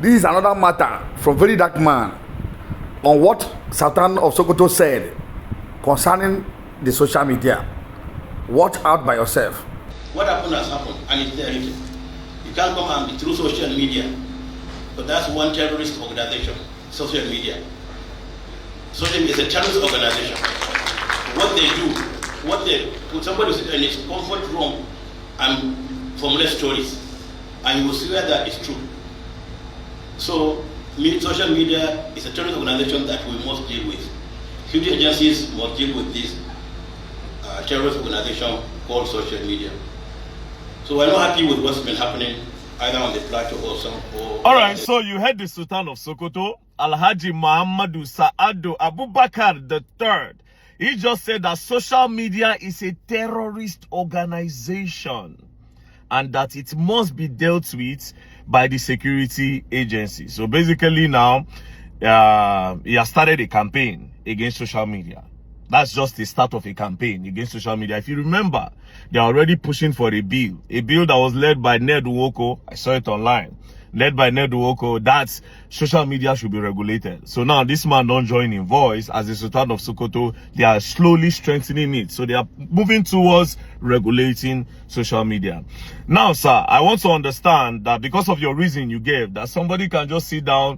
This is another matter from very dark man on what Sultan of Sokoto said concerning the social media. Watch out by yourself. What happened has happened, and it's there written. You can't come and be through social media, but that's one terrorist organization, social media. Social media is a terrorist organization. What they do, what they put somebody in his comfort room and formulate stories, and you will swear that it's true. So, social media is a terrorist organization that we must deal with. Security agencies must deal with this terrorist organization called social media. So we're not happy with what's been happening either on the plateau or some. All right, so you heard the Sultan of Sokoto, Alhaji Muhammadu Sa'adu Abubakar III. He just said that social media is a terrorist organization and that it must be dealt with by the security agency. So basically now, he has started a campaign against social media. That's just the start of a campaign against social media. If you remember, they're already pushing for a bill that was led by Ned Nwoko. I saw it online. Led by Ned Nwoko, that social media should be regulated. So now this man don't join in voice as the Sultan of Sokoto. They are slowly strengthening it. So they are moving towards regulating social media. Now, sir, I want to understand that because of your reason you gave, that somebody can just sit down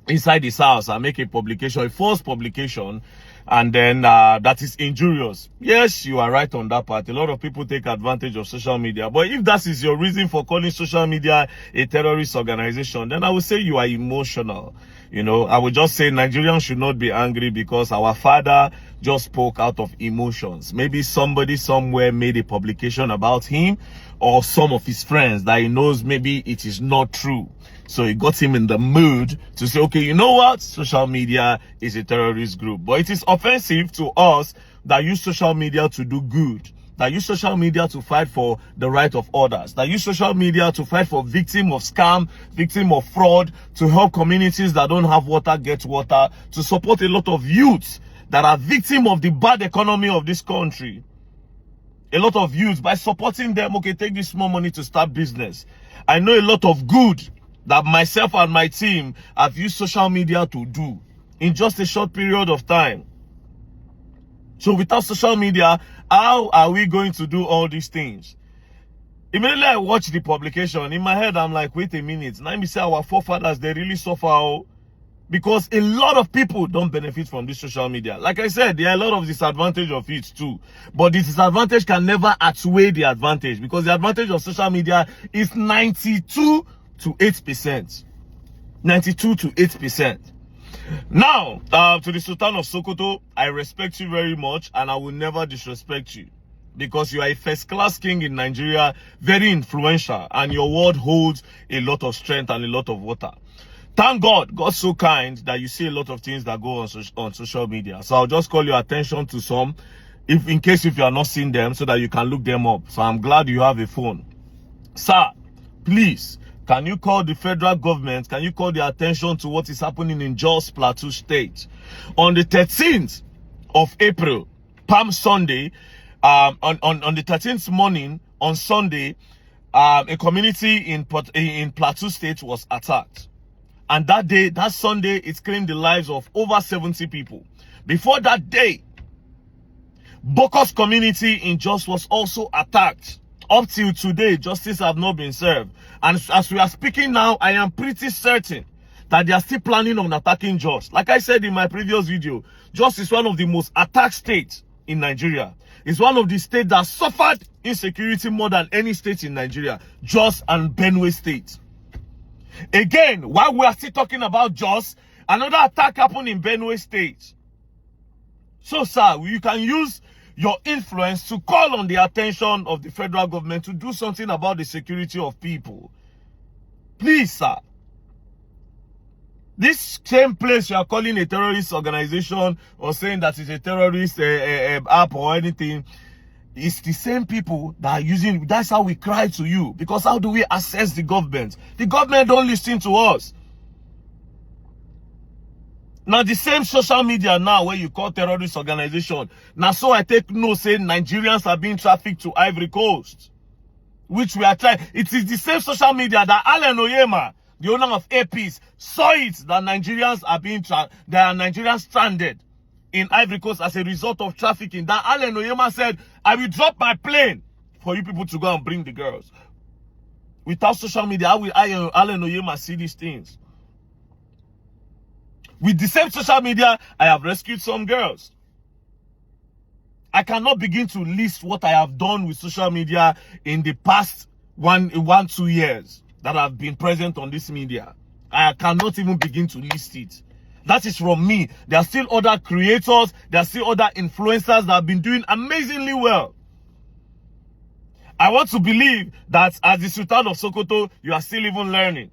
inside his house and make a publication, a false publication, and then that is injurious. Yes, you are right on that part. A lot of people take advantage of social media. But if that is your reason for calling social media a terrorist organization, then I would say you are emotional. You know, I would just say Nigerians should not be angry because our father just spoke out of emotions. Maybe somebody somewhere made a publication about him or some of his friends that he knows maybe it is not true. So it got him in the mood to say, okay, you know what? Social media is a terrorist group. But it is offensive to us that use social media to do good, that use social media to fight for the right of others, that use social media to fight for victims of scam, victims of fraud, to help communities that don't have water get water, to support a lot of youths that are victims of the bad economy of this country. A lot of youths, by supporting them, okay, take this small money to start business. I know a lot of good that myself and my team have used social media to do in just a short period of time. So without social media, how are we going to do all these things? Immediately I watched the publication, in my head I'm like, wait a minute, now me say our forefathers, they really suffer, because a lot of people don't benefit from this social media. Like I said, there are a lot of disadvantage of it too. But the disadvantage can never outweigh the advantage, because the advantage of social media is 92 to 8%. 92 to 8%. Now, to the Sultan of Sokoto, I respect you very much and I will never disrespect you, because you are a first-class king in Nigeria, very influential, and your word holds a lot of strength and a lot of water. Thank God, God's so kind that you see a lot of things that go on social media. So I'll just call your attention to some, in case you are not seeing them, so that you can look them up. So I'm glad you have a phone. Sir, please, can you call the federal government? Can you call their attention to what is happening in Jos Plateau State? On the 13th of April, Palm Sunday, on the 13th morning, on Sunday, a community in Plateau State was attacked. And that day, that Sunday, it claimed the lives of over 70 people. Before that day, Bokos community in Jos was also attacked. Up till today, justice have not been served. And as we are speaking now, I am pretty certain that they are still planning on attacking Jos. Like I said in my previous video, Jos is one of the most attacked states in Nigeria. It's one of the states that suffered insecurity more than any state in Nigeria. Jos and Benue State. Again, while we are still talking about Jos, another attack happened in Benue State. So, sir, you can use your influence to call on the attention of the federal government to do something about the security of people. Please, sir. This same place you are calling a terrorist organization or saying that it's a terrorist app or anything, it's the same people that are using. That's how we cry to you. Because how do we assess the government? The government don't listen to us. Now the same social media now where you call terrorist organization. Now so I take note saying Nigerians are being trafficked to Ivory Coast. Which we are trying. It is the same social media that Allen Oyema, the owner of APs, saw it that Nigerians are there are Nigerians stranded in Ivory Coast as a result of trafficking, that Allen Oyema said, I will drop my plane for you people to go and bring the girls. Without social media, how will Allen Oyema see these things? With the same social media, I have rescued some girls. I cannot begin to list what I have done with social media in the past 2 years that I've been present on this media. I cannot even begin to list it. That is from me. There are still other creators, there are still other influencers that have been doing amazingly well. I want to believe that as the Sultan of Sokoto, you are still even learning.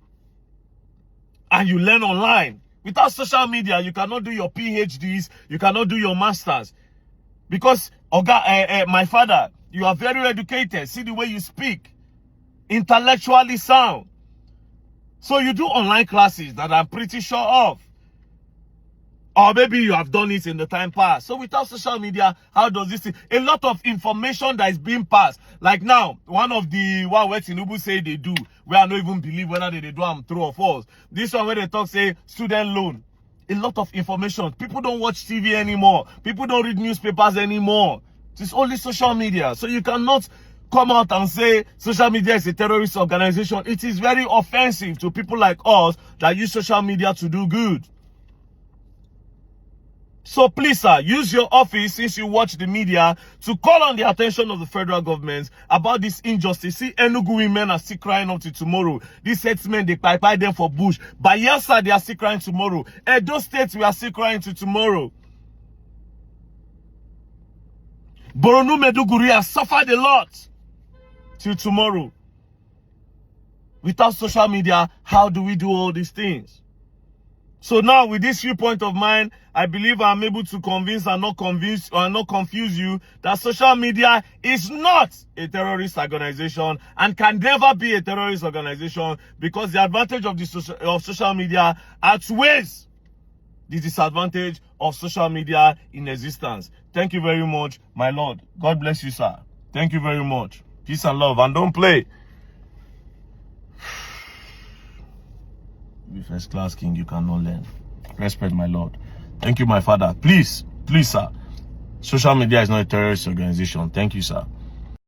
And you learn online. Without social media, you cannot do your PhDs, you cannot do your masters. Because, my father, you are very educated. See the way you speak. Intellectually sound. So you do online classes that I'm pretty sure of. Or maybe you have done it in the time past. So without social media, how does this thing? A lot of information that is being passed. Like now, one where Tinubu say they do, where I don't even believe whether they do them true or false. This one where they talk say student loan. A lot of information. People don't watch TV anymore. People don't read newspapers anymore. It's only social media. So you cannot come out and say social media is a terrorist organization. It is very offensive to people like us that use social media to do good. So please, sir, use your office, since you watch the media, to call on the attention of the federal government about this injustice. See, Enugu women are still crying up to tomorrow. These herdsmen, they buy them for bush. Bayelsa, they are still crying tomorrow. Edo State, we are still crying to tomorrow. Borno, Meduguri has suffered a lot till tomorrow. Without social media, how do we do all these things? So now, with this viewpoint of mine, I believe I'm able to convince and not confuse you that social media is not a terrorist organization and can never be a terrorist organization, because the advantage of social media outweighs the disadvantage of social media in existence. Thank you very much, my Lord. God bless you, sir. Thank you very much. Peace and love, and don't play. Be first class king, you cannot learn. Respect, my Lord. Thank you, my father. Please, sir. Social media is not a terrorist organization. Thank you, sir.